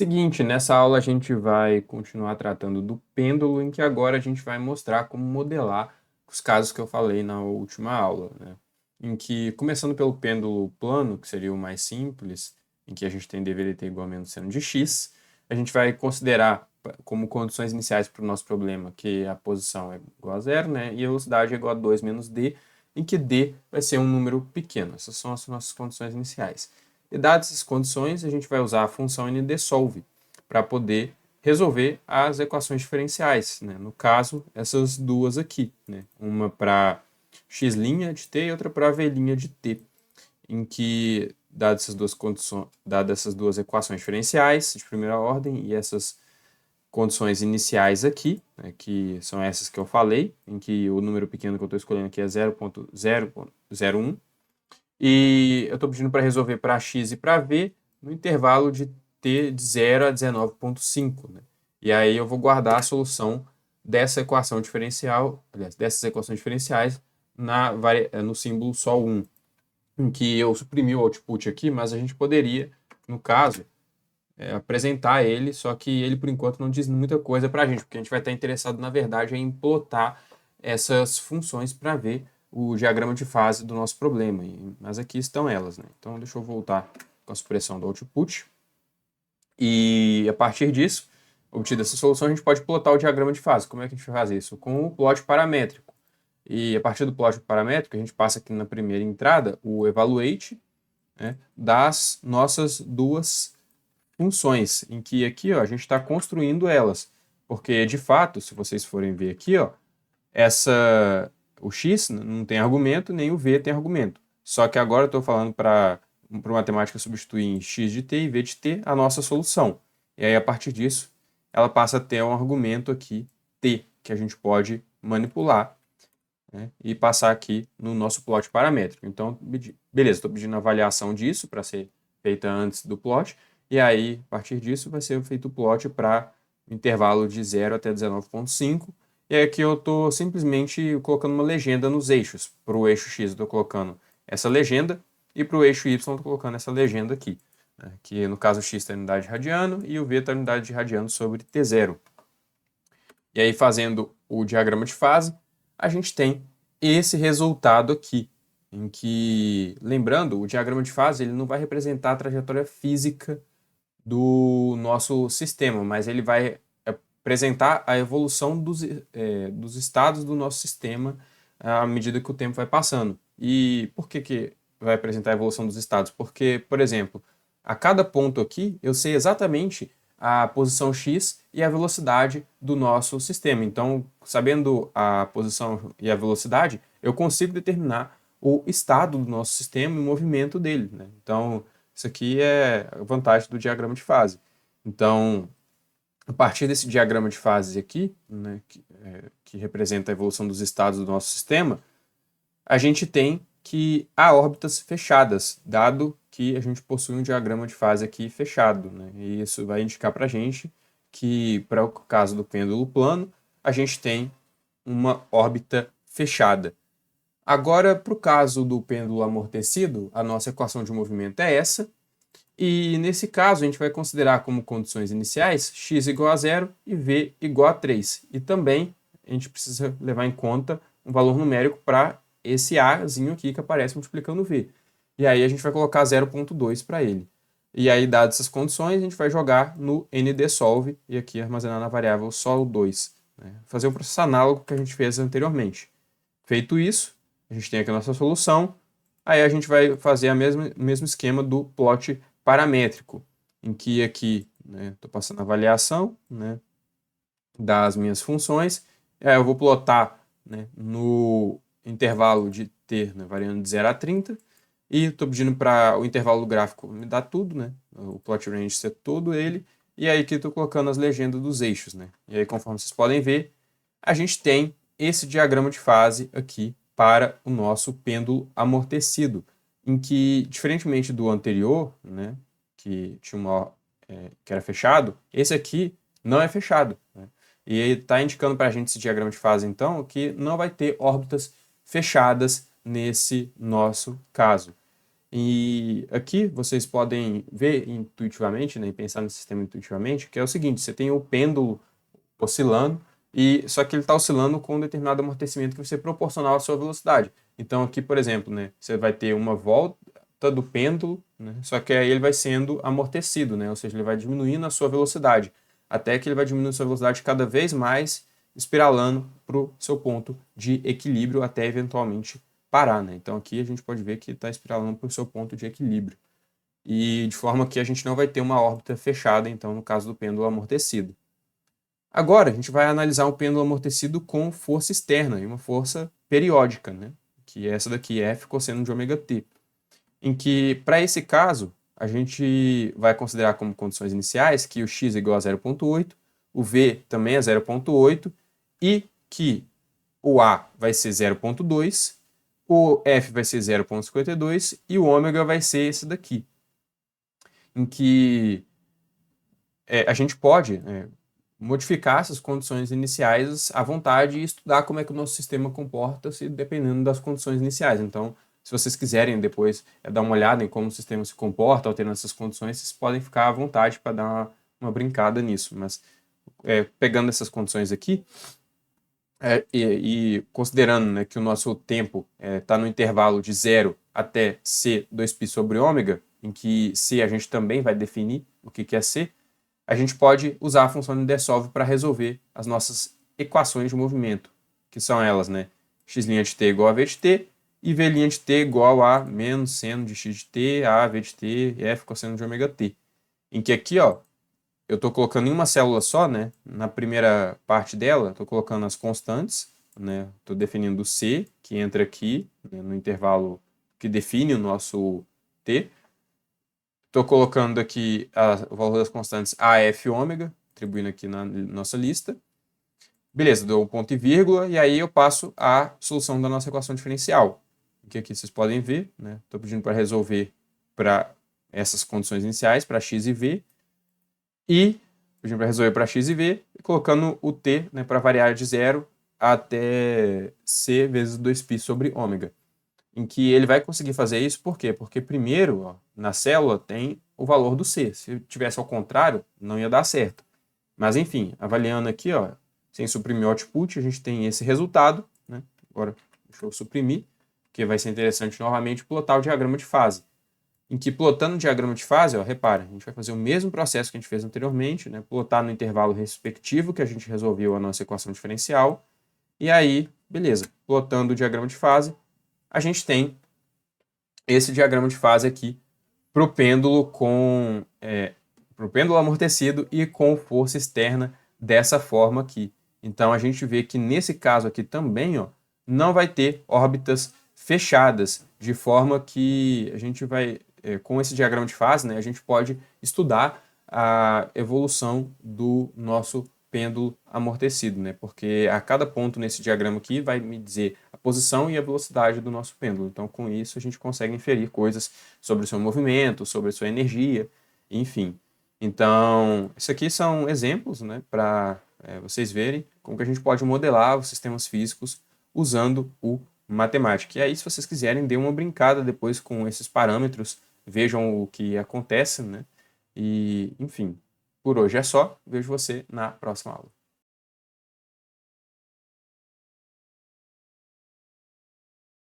Seguinte, nessa aula a gente vai continuar tratando do pêndulo, em que agora a gente vai mostrar como modelar os casos que eu falei na última aula, né? Em que, começando pelo pêndulo plano, que seria o mais simples, em que a gente tem deveria ter igual a menos seno de x, a gente vai considerar como condições iniciais para o nosso problema que a posição é igual a zero, né? E a velocidade é igual a 2 menos d, em que d vai ser um número pequeno. Essas são as nossas condições iniciais. E dadas essas condições, a gente vai usar a função ndsolve para poder resolver as equações diferenciais, né? No caso, essas duas aqui, né? Uma para x' de t e outra para v' de t, em que, dadas essas duas condições, dadas essas duas equações diferenciais de primeira ordem e essas condições iniciais aqui, né, que são essas que eu falei, em que o número pequeno que eu estou escolhendo aqui é 0,001, e eu estou pedindo para resolver para x e para v no intervalo de t de 0 a 19,5. Né? E aí eu vou guardar a solução dessa equação diferencial, aliás, dessas equações diferenciais no símbolo sol 1, em que eu suprimi o output aqui, mas a gente poderia, no caso, apresentar ele, só que ele, por enquanto, não diz muita coisa para a gente, porque a gente vai estar interessado, na verdade, em plotar essas funções para ver o diagrama de fase do nosso problema. Mas aqui estão elas, né? Então, deixa eu voltar com a supressão do output. E, a partir disso, obtida essa solução, a gente pode plotar o diagrama de fase. Como é que a gente vai fazer isso? Com o plot paramétrico. E, a partir do plot paramétrico, a gente passa aqui na primeira entrada o evaluate, né, das nossas duas funções, em que aqui ó, a gente está construindo elas. Porque, de fato, se vocês forem ver aqui, ó, o x não tem argumento, nem o v tem argumento. Só que agora eu estou falando para matemática substituir em x de t e v de t a nossa solução. E aí, a partir disso, ela passa a ter um argumento aqui, t, que a gente pode manipular, né, e passar aqui no nosso plot paramétrico. Então, beleza, estou pedindo a avaliação disso para ser feita antes do plot, e aí, a partir disso, vai ser feito o plot para intervalo de 0 até 19,5, e aqui eu estou simplesmente colocando uma legenda nos eixos. Para o eixo x eu estou colocando essa legenda, e para o eixo y eu estou colocando essa legenda aqui, né, que no caso o x está em unidade de radiano, e o v está em unidade de radiano sobre t0. E aí, fazendo o diagrama de fase, a gente tem esse resultado aqui, em que, lembrando, o diagrama de fase ele não vai representar a trajetória física do nosso sistema, mas ele vai apresentar a evolução dos estados do nosso sistema à medida que o tempo vai passando. E por que vai apresentar a evolução dos estados? Porque, por exemplo, a cada ponto aqui eu sei exatamente a posição x e a velocidade do nosso sistema. Então, sabendo a posição e a velocidade, eu consigo determinar o estado do nosso sistema e o movimento dele, né? Então, isso aqui é a vantagem do diagrama de fase. Então, a partir desse diagrama de fase aqui, né, que representa a evolução dos estados do nosso sistema, a gente tem que há órbitas fechadas, dado que a gente possui um diagrama de fase aqui fechado, né? E isso vai indicar para a gente que, para o caso do pêndulo plano, a gente tem uma órbita fechada. Agora, para o caso do pêndulo amortecido, a nossa equação de movimento é essa, e nesse caso a gente vai considerar como condições iniciais x igual a 0 e v igual a 3. E também a gente precisa levar em conta um valor numérico para esse azinho aqui que aparece multiplicando v. E aí a gente vai colocar 0,2 para ele. E aí, dadas essas condições, a gente vai jogar no ndsolve e aqui armazenar na variável sol2. Né? Fazer um processo análogo que a gente fez anteriormente. Feito isso, a gente tem aqui a nossa solução. Aí a gente vai fazer o mesmo esquema do plot paramétrico, em que aqui estou passando a avaliação, né, das minhas funções. Eu vou plotar, né, no intervalo de t, né, variando de 0 a 30, e estou pedindo para o intervalo gráfico me dar tudo, né, o plot range ser todo ele, e aí aqui estou colocando as legendas dos eixos. Né, e aí, conforme vocês podem ver, a gente tem esse diagrama de fase aqui para o nosso pêndulo amortecido, em que, diferentemente do anterior, né, que tinha que era fechado, esse aqui não é fechado. Né? E ele está indicando para a gente esse diagrama de fase, então, que não vai ter órbitas fechadas nesse nosso caso. E aqui vocês podem ver intuitivamente, né, e pensar no sistema intuitivamente, que é o seguinte: você tem o pêndulo oscilando, e só que ele está oscilando com um determinado amortecimento que vai ser proporcional à sua velocidade. Então aqui, por exemplo, né, você vai ter uma volta do pêndulo, né, só que aí ele vai sendo amortecido, né, ou seja, ele vai diminuindo a sua velocidade, até que ele vai diminuindo a sua velocidade cada vez mais, espiralando para o seu ponto de equilíbrio até eventualmente parar, né? Então aqui a gente pode ver que está espiralando para o seu ponto de equilíbrio. E de forma que a gente não vai ter uma órbita fechada, então, no caso do pêndulo amortecido. Agora, a gente vai analisar um pêndulo amortecido com força externa e uma força periódica, né? Que é essa daqui, F cosseno de ômega t. Em que, para esse caso, a gente vai considerar como condições iniciais que o x é igual a 0,8, o v também é 0,8 e que o A vai ser 0,2, o F vai ser 0,52 e o ômega vai ser esse daqui. Em que a gente pode modificar essas condições iniciais à vontade e estudar como é que o nosso sistema comporta-se dependendo das condições iniciais. Então, se vocês quiserem depois dar uma olhada em como o sistema se comporta alterando essas condições, vocês podem ficar à vontade para dar uma brincada nisso. Mas pegando essas condições aqui, e considerando, né, que o nosso tempo está no intervalo de 0 até c 2π sobre ômega, em que c a gente também vai definir o que é c, a gente pode usar a função de Nidessolve para resolver as nossas equações de movimento, que são elas, né, x' de t igual a v de t, e v' de t igual a menos seno de x de t, a v de t, e f cosseno de ômega t. Em que aqui, ó, eu estou colocando em uma célula só, né? Na primeira parte dela, estou colocando as constantes, né? Estou definindo o C, que entra aqui, né, no intervalo que define o nosso T. Estou colocando aqui o valor das constantes A, F e ômega, atribuindo aqui na nossa lista. Beleza, dou um ponto e vírgula, e aí eu passo a solução da nossa equação diferencial. Que aqui vocês podem ver, né? Estou pedindo para resolver para essas condições iniciais, para x e v, e a gente vai resolver para x e v, colocando o t, né, para variar de 0 até c vezes 2π sobre ômega. Em que ele vai conseguir fazer isso, por quê? Porque primeiro, ó, na célula tem o valor do c. Se tivesse ao contrário, não ia dar certo. Mas enfim, avaliando aqui, ó, sem suprimir o output, a gente tem esse resultado, né? Agora, deixa eu suprimir, porque vai ser interessante novamente plotar o diagrama de fase. Em que plotando o diagrama de fase, ó, repara, a gente vai fazer o mesmo processo que a gente fez anteriormente, né? Plotar no intervalo respectivo que a gente resolveu a nossa equação diferencial, e aí, beleza, plotando o diagrama de fase, a gente tem esse diagrama de fase aqui para o pêndulo pro pêndulo amortecido e com força externa dessa forma aqui. Então a gente vê que nesse caso aqui também, ó, não vai ter órbitas fechadas, de forma que a gente vai, com esse diagrama de fase, né, a gente pode estudar a evolução do nosso pêndulo amortecido, né, porque a cada ponto nesse diagrama aqui vai me dizer a posição e a velocidade do nosso pêndulo. Então com isso a gente consegue inferir coisas sobre o seu movimento, sobre a sua energia, enfim. Então, isso aqui são exemplos, né, para vocês verem como que a gente pode modelar os sistemas físicos usando o matemática. E aí, se vocês quiserem, dê uma brincada depois com esses parâmetros, vejam o que acontece, né? E, enfim, por hoje é só. Vejo você na próxima aula.